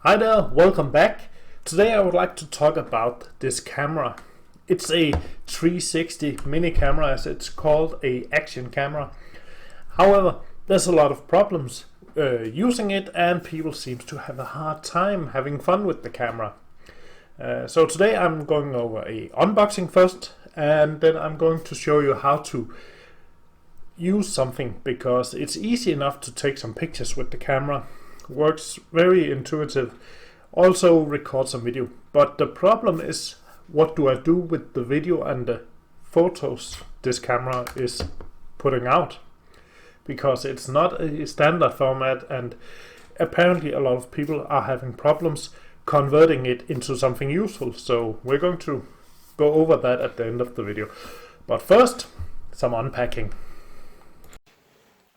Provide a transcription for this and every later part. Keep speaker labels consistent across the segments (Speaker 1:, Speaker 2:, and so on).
Speaker 1: Hi there, welcome back. Today I would like to talk about this camera. It's a 360 mini camera, as it's called, a action camera. However, there's a lot of problems using it, and people seem to have a hard time having fun with the camera. So today I'm going over a unboxing first, and then I'm going to show you how to use something, because it's easy enough to take some pictures with the camera. Works very intuitive, also records some video, but the problem is, what do I do with the video and the photos this camera is putting out? Because it's not a standard format, and apparently a lot of people are having problems converting it into something useful. So we're going to go over that at the end of the video, but first some unpacking.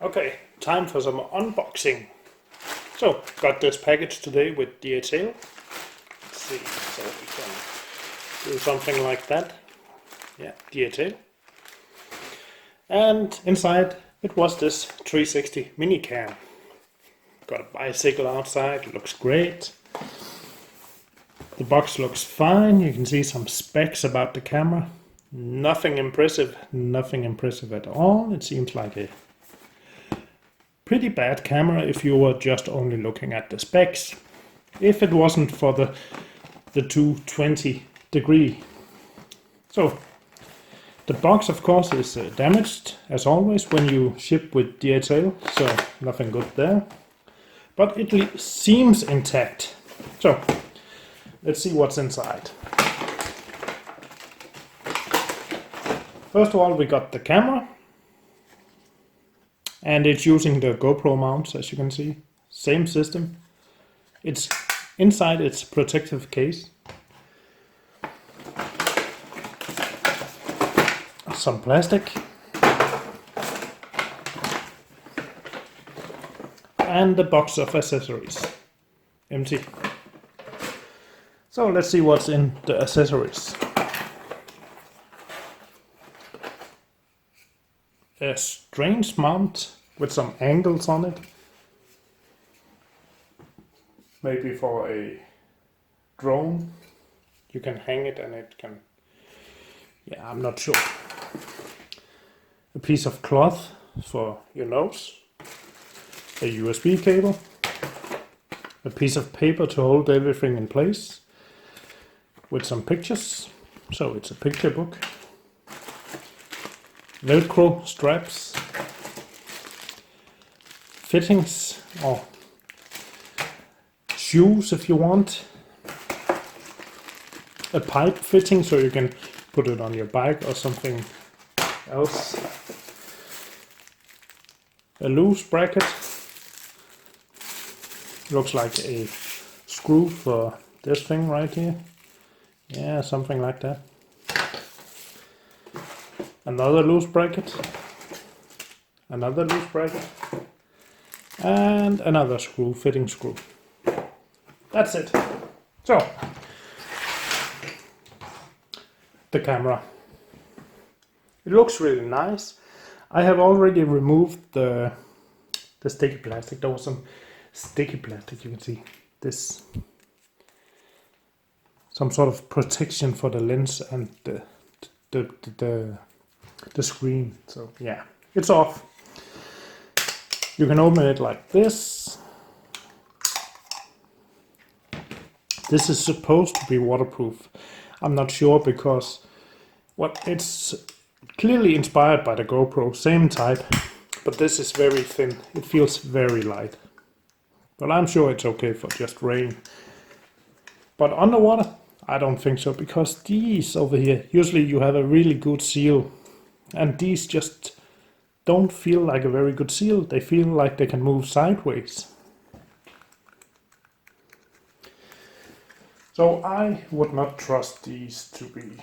Speaker 1: Okay, time for some unboxing. So, got this package today with DHL. Let's see, so we can do something like that. Yeah, DHL. And inside it was this 360 mini cam. Got a bicycle outside, looks great. The box looks fine, you can see some specs about the camera. Nothing impressive at all. It seems like a pretty bad camera if you were just only looking at the specs. If it wasn't for the 220 degree. So the box, of course, is damaged as always when you ship with DHL, so nothing good there. But it seems intact. So let's see what's inside. First of all, we got the camera. And it's using the GoPro mounts, as you can see. Same system. It's inside its protective case. Some plastic. And a box of accessories. Empty. So let's see what's in the accessories. A strange mount with some angles on it. Maybe for a drone. You can hang it and it can... Yeah, I'm not sure. A piece of cloth for your nose. A USB cable. A piece of paper to hold everything in place. With some pictures. So it's a picture book. Velcro straps, fittings, or shoes if you want, a pipe fitting so you can put it on your bike or something else, a loose bracket, looks like a screw for this thing right here, yeah, something like that. Another loose bracket, another loose bracket, and another screw, fitting screw. That's it. So, the camera. It looks really nice. I have already removed the sticky plastic. There was some sticky plastic, you can see. This, some sort of protection for the lens and the screen. So yeah, it's off. You can open it like this. This is supposed to be waterproof. I'm not sure, because it's clearly inspired by the GoPro, same type, but this is very thin. It feels very light, but I'm sure it's okay for just rain. But underwater, I don't think so, because these over here, usually you have a really good seal. And these just don't feel like a very good seal. They feel like they can move sideways. So I would not trust these to be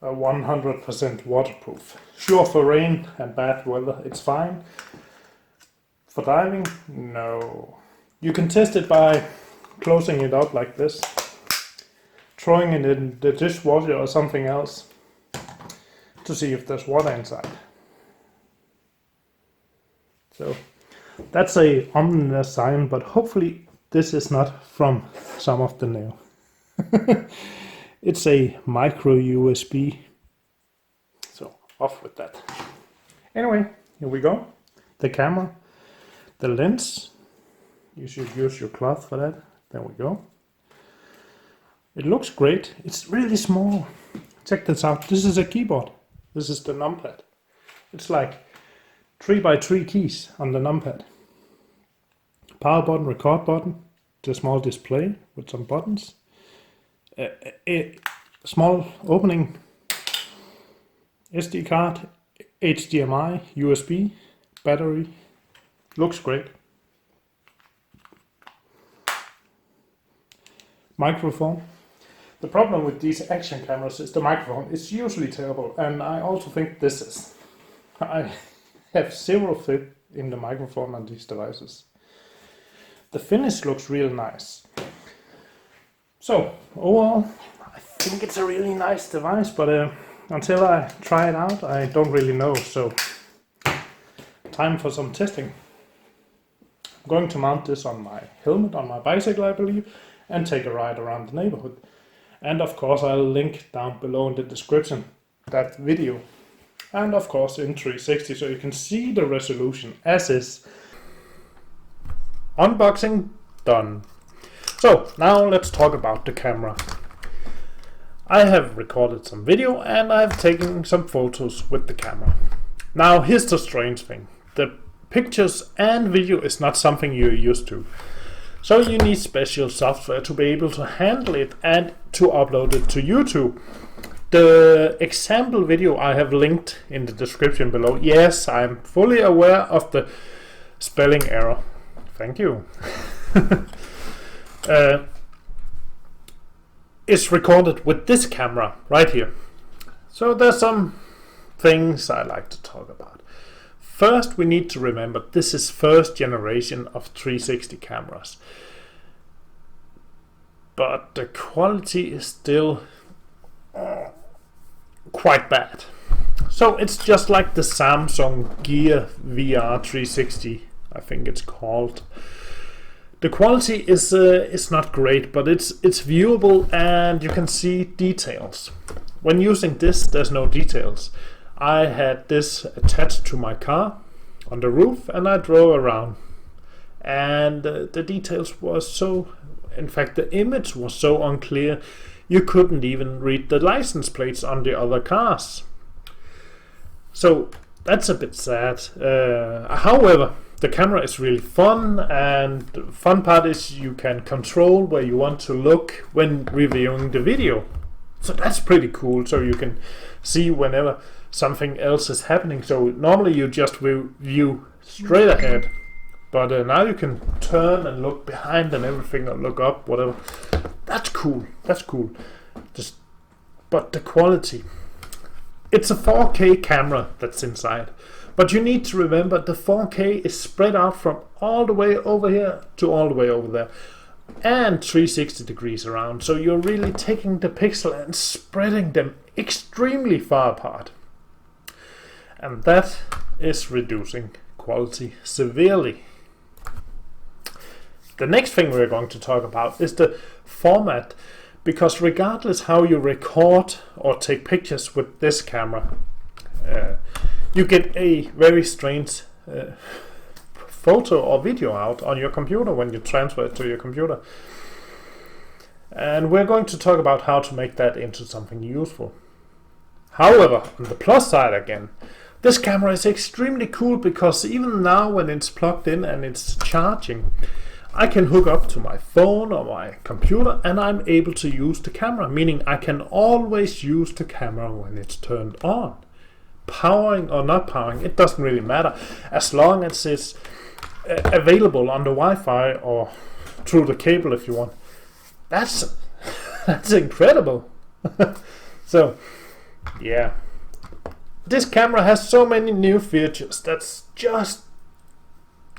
Speaker 1: 100% waterproof. Sure, for rain and bad weather it's fine. For diving, no. You can test it by closing it up like this, throwing it in the dishwasher or something else, to see if there's water inside. So that's a ominous sign, but hopefully this is not from some of the new. It's a micro USB. So off with that. Anyway, here we go. The camera, the lens. You should use your cloth for that. There we go. It looks great. It's really small. Check this out. This is a keyboard. This is the numpad. It's like 3x3 keys on the numpad. Power button, record button, the small display with some buttons. A small opening, SD card, HDMI, USB, battery. Looks great. Microphone. The problem with these action cameras is the microphone. It's usually terrible, and I also think this is. I have zero fit in the microphone on these devices. The finish looks real nice. So overall, I think it's a really nice device, but until I try it out, I don't really know. So time for some testing. I'm going to mount this on my helmet on my bicycle, I believe, and take a ride around the neighborhood. And of course I'll link down below in the description that video. And of course in 360 so you can see the resolution as is. Unboxing done. So now let's talk about the camera. I have recorded some video and I've taken some photos with the camera. Now here's the strange thing. The pictures and video is not something you're used to. So you need special software to be able to handle it and to upload it to YouTube. The example video I have linked in the description below. Yes, I'm fully aware of the spelling error. Thank you. It's recorded with this camera right here. So there's some things I like to talk about. First, we need to remember this is first generation of 360 cameras. But the quality is still quite bad. So it's just like the Samsung Gear VR 360, I think it's called. The quality is not great, but it's viewable and you can see details. When using this, there's no details. I had this attached to my car on the roof and I drove around. And the details were so, in fact the image was so unclear, you couldn't even read the license plates on the other cars. So that's a bit sad. However, the camera is really fun, and the fun part is you can control where you want to look when reviewing the video. So that's pretty cool, so you can see whenever something else is happening. So normally you just view straight ahead, but now you can turn and look behind and everything, or look up, whatever. That's cool, that's cool. But the quality, it's a 4K camera that's inside. But you need to remember the 4K is spread out from all the way over here to all the way over there. And 360 degrees around. So you're really taking the pixel and spreading them extremely far apart. And that is reducing quality severely. The next thing we're going to talk about is the format. Because regardless how you record or take pictures with this camera, you get a very strange photo or video out on your computer when you transfer it to your computer. And we're going to talk about how to make that into something useful. However, on the plus side again, this camera is extremely cool because even now when it's plugged in and it's charging, I can hook up to my phone or my computer and I'm able to use the camera, meaning I can always use the camera when it's turned on. Powering or not powering, it doesn't really matter, as long as it's available on the Wi-Fi or through the cable if you want. That's incredible. So yeah, this camera has so many new features that's just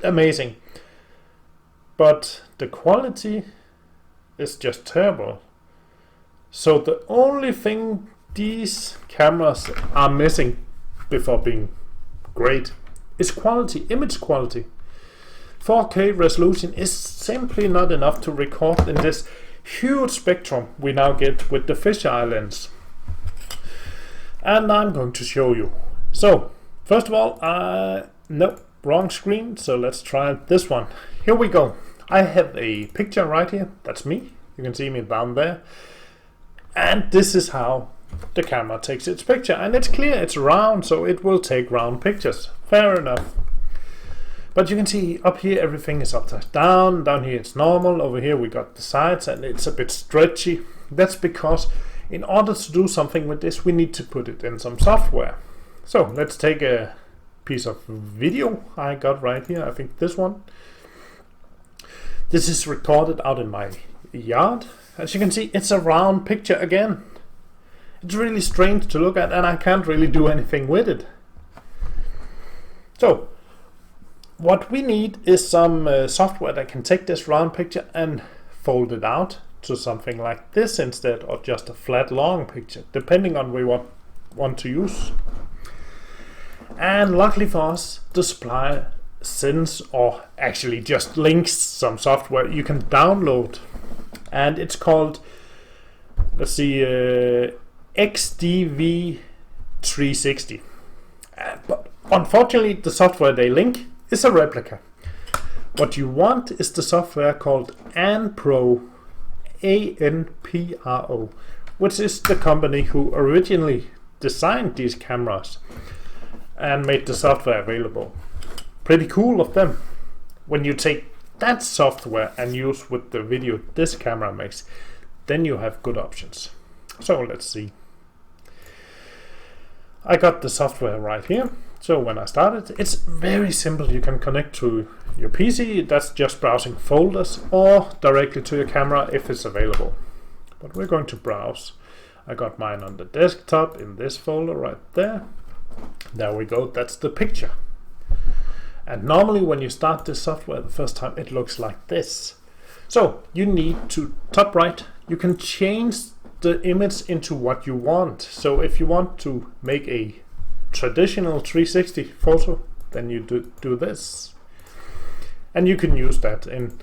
Speaker 1: amazing, but the quality is just terrible. So the only thing these cameras are missing before being great is quality, image quality. 4K resolution is simply not enough to record in this huge spectrum we now get with the fisheye lens. And I'm going to show you. So, first of all, no, wrong screen, so let's try this one. Here we go. I have a picture right here, that's me. You can see me down there. And this is how the camera takes its picture. And it's clear, it's round, so it will take round pictures. Fair enough. But you can see up here everything is upside down. Down here it's normal. Over here we got the sides and it's a bit stretchy. That's because in order to do something with this, we need to put it in some software. So let's take a piece of video I got right here. I think this one. This is recorded out in my yard. As you can see, it's a round picture again. It's really strange to look at and I can't really do anything with it. So what we need is some software that can take this round picture and fold it out to something like this instead, or just a flat long picture, depending on what we want to use. And luckily for us, the supplier sends, or actually just links, some software you can download, and it's called, let's see, XDV360. But unfortunately, the software they link is a replica. What you want is the software called Anpro, ANPRO, which is the company who originally designed these cameras and made the software available. Pretty cool of them. When you take that software and use with the video this camera makes, then you have good options. So let's see. I got the software right here. So when I started, it's very simple. You can connect to your PC, that's just browsing folders, or directly to your camera if it's available. But we're going to browse. I got mine on the desktop in this folder right there. There we go, that's the picture. And normally when you start this software the first time, it looks like this. So you need to, top right, you can change the image into what you want. So if you want to make a traditional 360 photo, then you do this. And you can use that in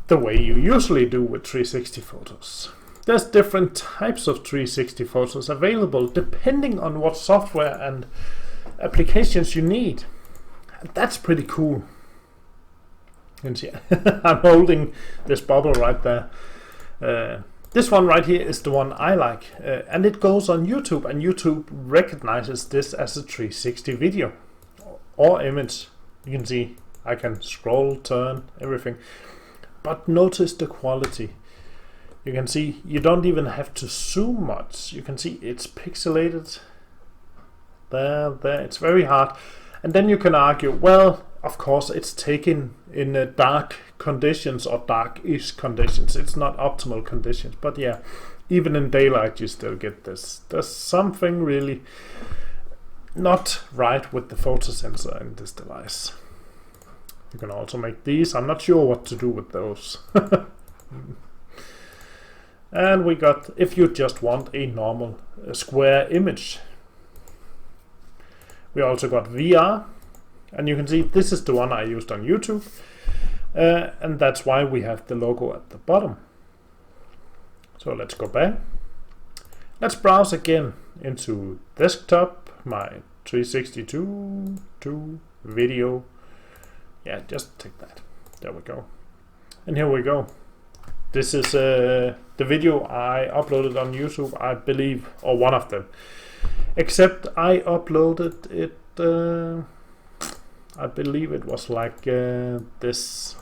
Speaker 1: the way you usually do with 360 photos. There's different types of 360 photos available depending on what software and applications you need. And that's pretty cool. You can see I'm holding this bubble right there. This one right here is the one I like, and it goes on YouTube, and YouTube recognizes this as a 360 video or image. You can see I can scroll, turn, everything. But notice the quality. You can see you don't even have to zoom much. You can see it's pixelated. There, it's very hard. And then you can argue, well, of course it's taken in dark conditions or dark-ish conditions. It's not optimal conditions, but yeah, even in daylight you still get this. There's something really not right with the photo sensor in this device. You can also make these. I'm not sure what to do with those. And we got, if you just want a normal square image. We also got VR, and you can see this is the one I used on YouTube, and that's why we have the logo at the bottom. So let's go back. Let's browse again into desktop, my 362 to video. Yeah, just take that. There we go. And here we go. This is the video I uploaded on YouTube, I believe, or one of them. Except I uploaded it, I believe it was like this.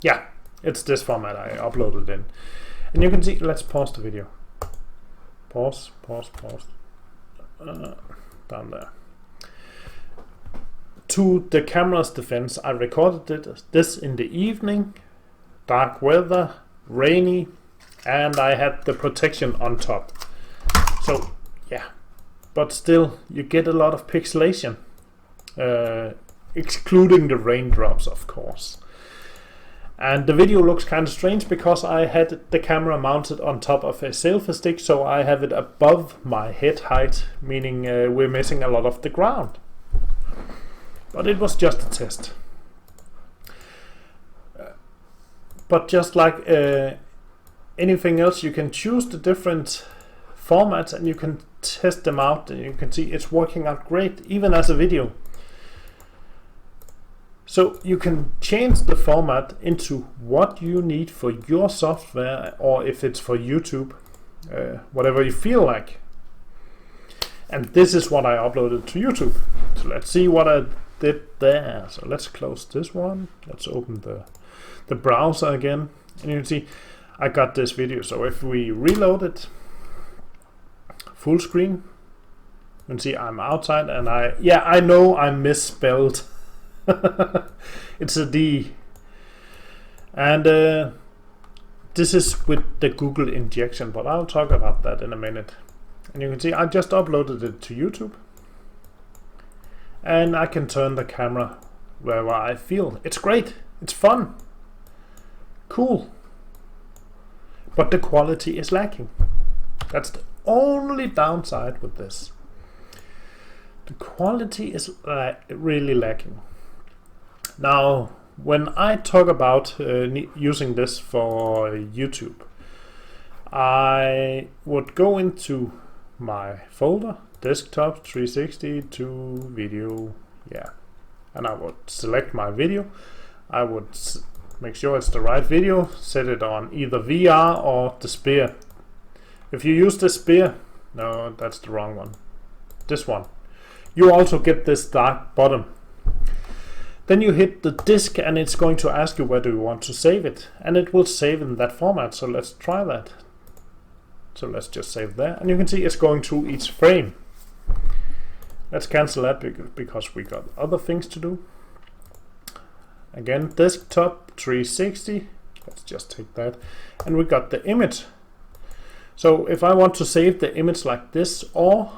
Speaker 1: Yeah, it's this format I uploaded in. And you can see, let's pause the video. Pause. Down there. To the camera's defense, I recorded this in the evening, dark weather, rainy, and I had the protection on top. So yeah, but still you get a lot of pixelation, excluding the raindrops, of course. And the video looks kind of strange because I had the camera mounted on top of a selfie stick, so I have it above my head height, meaning we're missing a lot of the ground. But it was just a test. But just like anything else, you can choose the different formats and you can test them out, and you can see it's working out great even as a video. So you can change the format into what you need for your software, or if it's for YouTube, whatever you feel like. And this is what I uploaded to YouTube. So let's see what I did there. So let's close this one. Let's open the browser again. And you can see I got this video. So if we reload it, full screen, you can see I'm outside, and I know I misspelled. It's a D. And this is with the Google injection, but I'll talk about that in a minute. And you can see I just uploaded it to YouTube, and I can turn the camera wherever I feel. It's great, it's fun, cool, but the quality is lacking. That's the only downside with this. The quality is really lacking. Now, when I talk about using this for YouTube, I would go into my folder, desktop 360 to video, and I would select my video. I would make sure it's the right video, set it on either VR or the spear. If you use the spear, no, that's the wrong one, this one, you also get this dark bottom. Then you hit the disk, and it's going to ask you where do you want to save it, and it will save in that format. So let's try that. So let's just save there, and you can see it's going through each frame. Let's cancel that because we got other things to do. Again, desktop 360, let's just take that, and we got the image. So if I want to save the image like this, or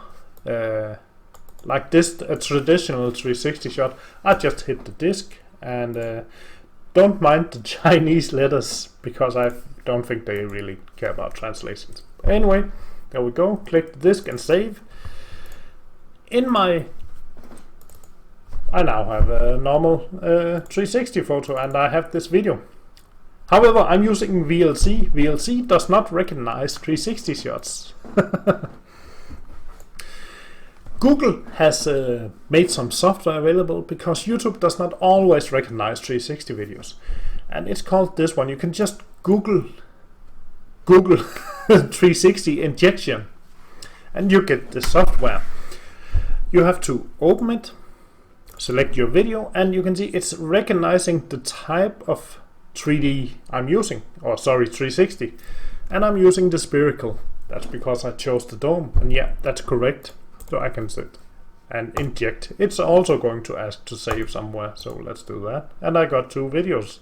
Speaker 1: like this, a traditional 360 shot, I just hit the disk, and don't mind the Chinese letters because I don't think they really care about translations. Anyway, there we go. Click the disk and save. I now have a normal 360 photo, and I have this video. However, I'm using VLC. VLC does not recognize 360 shots. Google has made some software available because YouTube does not always recognize 360 videos, and it's called this one. You can just Google 360 injection, and you get the software. You have to open it, select your video, and you can see it's recognizing the type of 3D I'm using, or sorry, 360, and I'm using the spherical. That's because I chose the dome, and yeah, that's correct. So I can sit and inject. It's also going to ask to save somewhere, so let's do that. And I got 2 videos.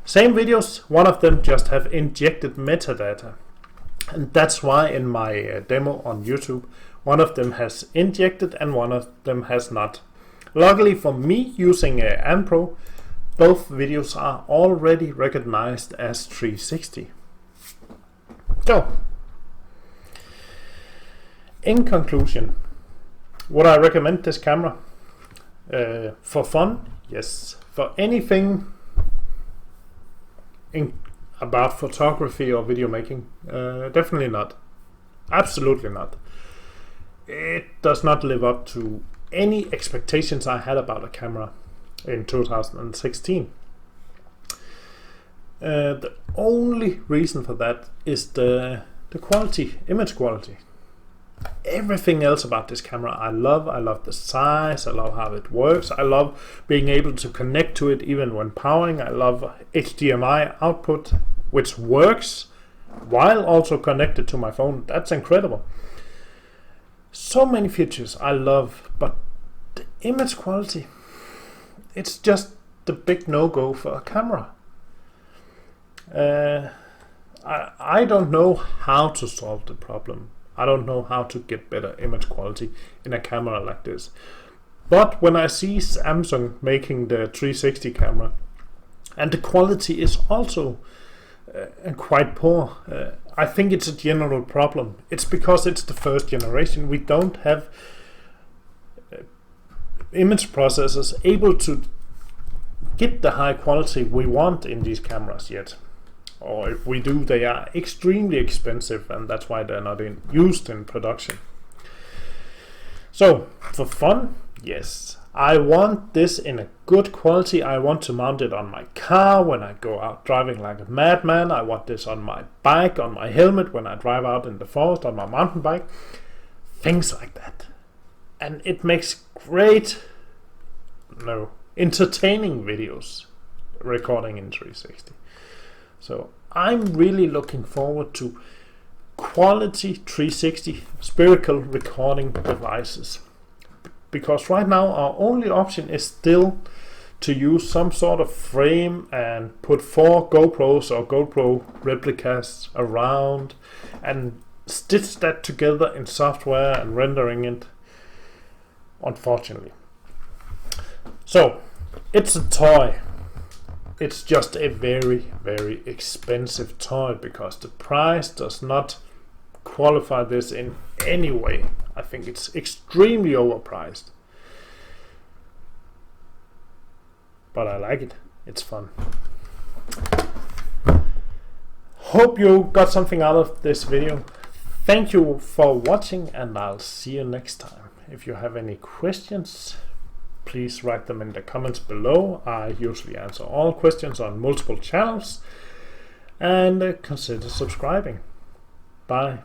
Speaker 1: Same videos, one of them just have injected metadata. And that's why in my demo on YouTube, one of them has injected and one of them has not. Luckily for me, using AmPro, both videos are already recognized as 360. So, in conclusion, would I recommend this camera? For fun? Yes. For anything about photography or video making? Definitely not. Absolutely not. It does not live up to any expectations I had about a camera in 2016. The only reason for that is the quality, image quality. Everything else about this camera I love. I love the size, I love how it works, I love being able to connect to it even when powering. I love HDMI output, which works while also connected to my phone. That's incredible. So many features I love, but the image quality, it's just the big no-go for a camera. I don't know how to solve the problem. I don't know how to get better image quality in a camera like this. But when I see Samsung making the 360 camera, and the quality is also quite poor, I think it's a general problem. It's because it's the first generation. We don't have image processors able to get the high quality we want in these cameras yet. Or if we do, they are extremely expensive, and that's why they're not used in production. So, for fun, yes, I want this in a good quality. I want to mount it on my car when I go out driving like a madman. I want this on my bike, on my helmet when I drive out in the forest, on my mountain bike. Things like that. And it makes great, entertaining videos recording in 360. So I'm really looking forward to quality 360 spherical recording devices, because right now our only option is still to use some sort of frame and put 4 GoPros or GoPro replicas around and stitch that together in software and rendering it, unfortunately. So it's a toy. It's just a very, very expensive toy, because the price does not qualify this in any way. I think it's extremely overpriced. But I like it. It's fun. Hope you got something out of this video. Thank you for watching, and I'll see you next time. If you have any questions, please write them in the comments below. I usually answer all questions on multiple channels, and consider subscribing. Bye.